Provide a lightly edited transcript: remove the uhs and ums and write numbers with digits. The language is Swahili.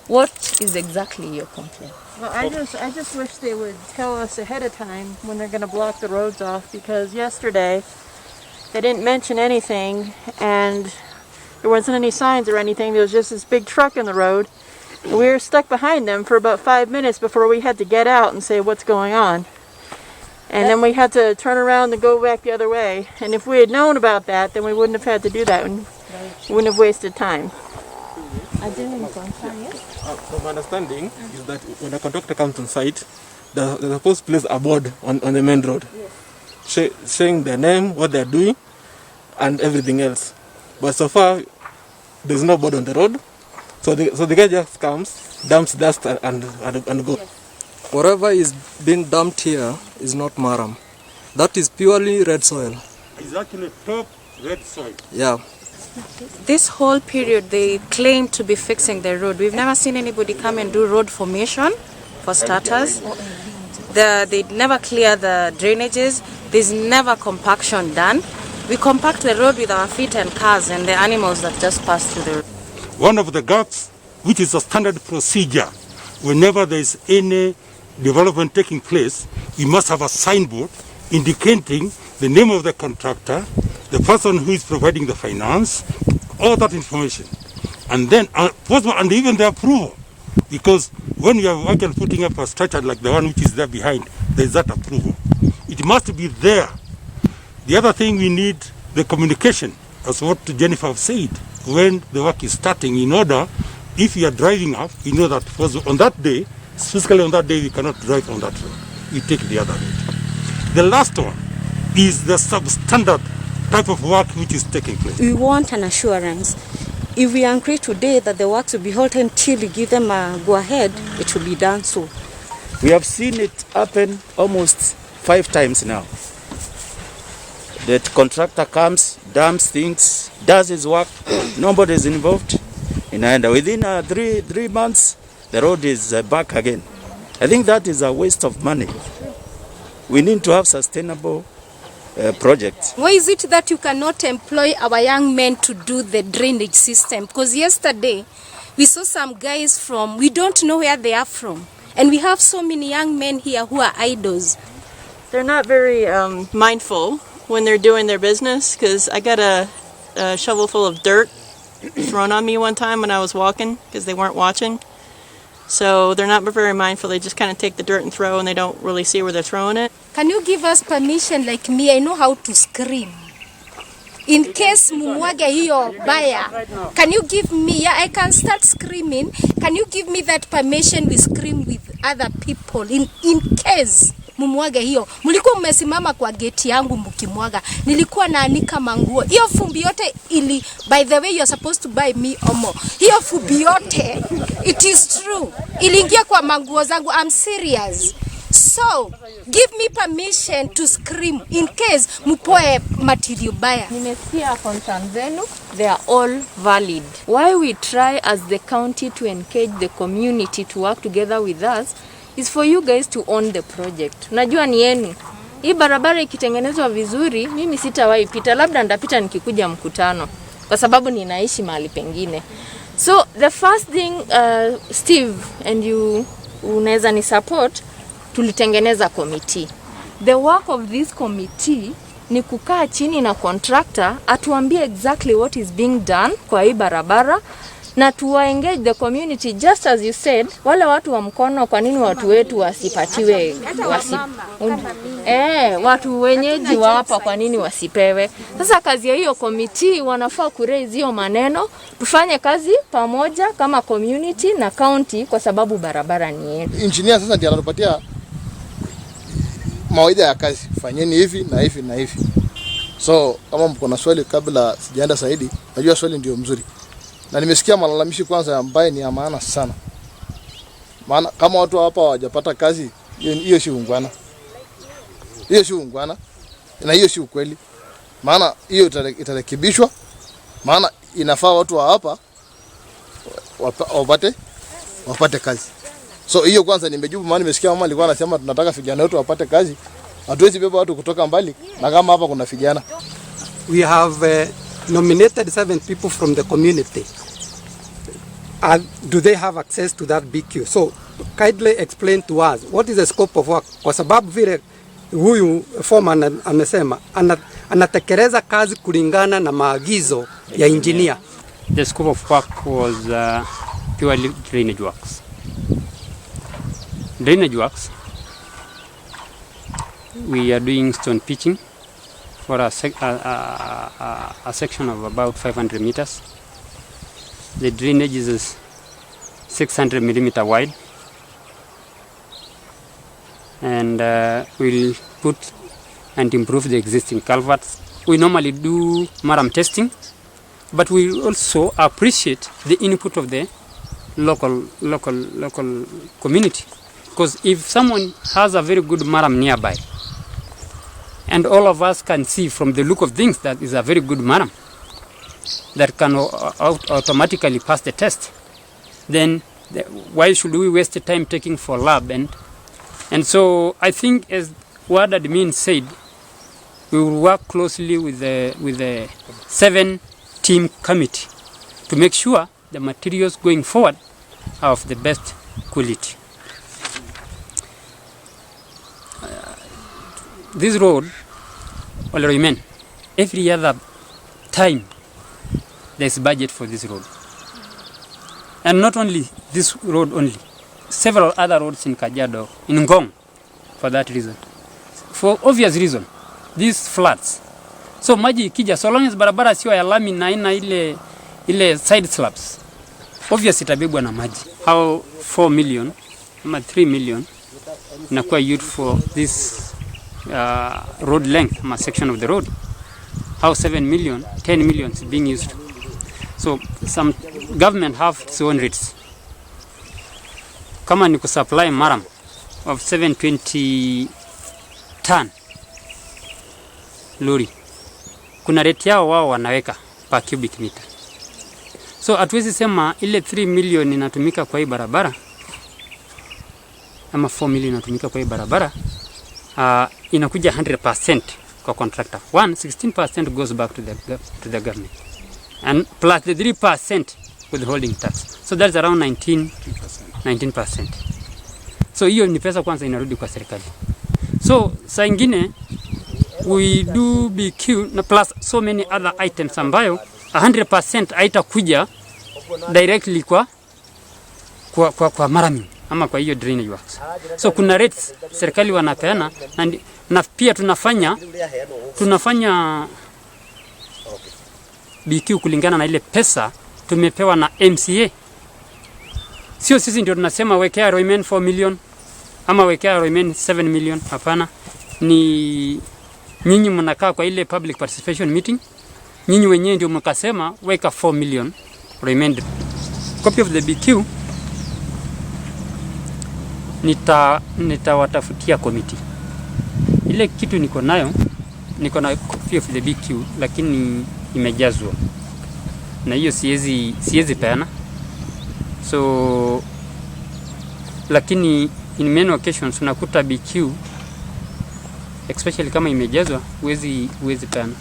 What is exactly your complaint? Well, I just wish they would tell us ahead of time when they're going to block the roads off, because yesterday they didn't mention anything and there wasn't any signs or anything. There was just this big truck in the road. And we were stuck behind them for about 5 minutes before we had to get out and say what's going on. And then we had to turn around and go back the other way. And if we had known about that, then we wouldn't have had to do that and wouldn't have wasted time. So my understanding is that when a contractor comes on site, they're supposed to place a board on the main road, showing their name, what they're doing, and everything else. But so far, there's no board on the road. So the guy just comes, dumps dust and goes. Whatever is being dumped here is not maram. That is purely red soil. It's actually top red soil. Yeah. This whole period they claim to be fixing the road. We've never seen anybody come and do road formation, for starters. They never clear the drainages. There's never compaction done. We compact the road with our feet and cars and the animals that just pass through the road. One of the gaps, which is a standard procedure, whenever there is any development taking place, we must have a signboard indicating the name of the contractor, the person who is providing the finance, all that information. And then, and even the approval. Because when you are actually putting up a structure like the one which is there behind, there is that approval. It must be there. The other thing we need, the communication, as what Jennifer said, when the work is starting, in order, if you are driving up, you know that on that day, specifically on that day, we cannot drive on that road. We take the other road. The last one is the substandard type of work which is taking place. We want an assurance. If we agree today that the works will be halted until we give them a go-ahead, it will be done so. We have seen it happen almost 5 times now. The contractor comes, dumps things, does his work, nobody is involved, and within 3 months, the road is back again. I think that is a waste of money. We need to have sustainable projects. Why is it that you cannot employ our young men to do the drainage system? Because yesterday, we saw some guys from, we don't know where they are from. And we have so many young men here who are idols. They're not very mindful when they're doing their business, because I got a shovel full of dirt thrown on me one time when I was walking because they weren't watching. So they're not very mindful. They just kind of take the dirt and throw, and they don't really see where they're throwing it. Can you give us permission, like me? I know how to scream. In case mumwage hiyo baya, can you give me, I can start screaming. Can you give me that permission we scream with other people in case mumwage hiyo? Mulikuwa mmesimama kwa geti yangu mkimwaga. Nilikuwa naanika manguo. Hiyo fumbi yote ili, by the way, you're supposed to buy me omo. Hiyo fumbi yote, it is true, iliingia kwa manguo zangu. I'm serious. So, give me permission to scream in case mupoe material baya. Nimesikia concerns zenu, they are all valid. Why we try as the county to engage the community to work together with us is for you guys to own the project. Najua ni yenu. Hii barabara ikitengenezwa vizuri, mimi sitawahi pita, labda ndapita nikikuja mkutano kwa sababu ninaishi mahali pengine. So the first thing Steve and you unaweza ni support, tulitengeneza committee. The work of this committee ni kukaa chini na contractor atuambie exactly what is being done kwa hii barabara, na tuwa engage the community just as you said. Wale watu wa mkono, kwa nini watu wetu wasipatiwe watu wenyeji wa hapa kwa nini wasipewe? Sasa kazi ya hiyo committee wanafaa kuraise hiyo maneno, tufanye kazi pamoja kama community na county kwa sababu barabara ni yetu. Engineer sasa ndiye anatupatia mawaidha ya kazi, fanyeni hivi na hivi na hivi. So kama mko na swali kabla sijaenda zaidi, najua swali ndio mzuri. Na nimesikia malalamishi kwanza ambaye ni ya maana sana. Maana kama watu hapa hawajapata kazi, hiyo si ungwana. Hiyo si ungwana na hiyo si ukweli. Maana hiyo itarekebishwa. Maana inafaa watu wa hapa wapate kazi. So hiyo kwanza nimejibu, maana nimesikia mama alikuwa anasema tunataka vijana wetu wapate kazi. Hatuwezi beba watu kutoka mbali na kama hapa kuna vijana. We have nominated 7 people from the community do they have access to that BQ? So kindly explain to us what is the scope of work, kwa sababu vile huyu foreman amesema anatekeleza kazi kulingana na maagizo ya engineer. The scope of work was purely drainage works. Drainage works, we are doing stone pitching for a section of about 500 meters. The drainage is 600 millimeter wide, and we'll put and improve the existing culverts. We normally do maram testing, but we also appreciate the input of the local community, because if someone has a very good maram nearby, and all of us can see from the look of things that is a very good maram that can automatically pass the test, then why should we waste the time taking for lab? And so I think, as what admin said, we will work closely with the 7-team committee to make sure the materials going forward are of the best quality. This road, Olkeri Ward, every other time there's budget for this road. And not only this road only, several other roads in Kajiado, in Ngong, for that reason. For obvious reason, these floods. So maji ikija, so long as barabara sio ya lami na ina ile side slabs, obviously itabebwa na maji. How 4 million, ama 3 million, inakuwa used for this road length, ama section of the road. How 7 million, 10 million is being used. So some government have its own rates. Kama ni kusupply maram of 720 ton lori, kuna rate yao wao wanaweka per cubic meter. So hatuwezi sema ile 3 million inatumika kwa hii barabara ama 4 million inatumika kwa hii barabara, inakuja 100% kwa contractor. 16% goes back to the government, and plus the 3% withholding tax. So that's around 19%. So hiyo ni pesa kwanza inarudi kwa serikali. So saa ingine we do BQ na plus so many other items ambayo 100% haitakuja directly kwa maraming ama kwa hiyo drainage works. So kuna rates serikali wanapeana, na pia tunafanya BQ kulingana na ile pesa tumepewa na MCA. Sio sisi ndio tunasema wekea Roimen 4 million ama wekea Roimen 7 million. Hapana, ni nyinyi mnakaa kwa ile public participation meeting, nyinyi wenyewe ndio mkasema weka 4 million Roimen. Copy of the BQ nitawatafutia committee. Ile kitu niko na copy of the BQ, lakini imejazwa na hiyo siwezi peana. So lakini in many occasions unakuta BQ, especially kama imejazwa, huwezi peana.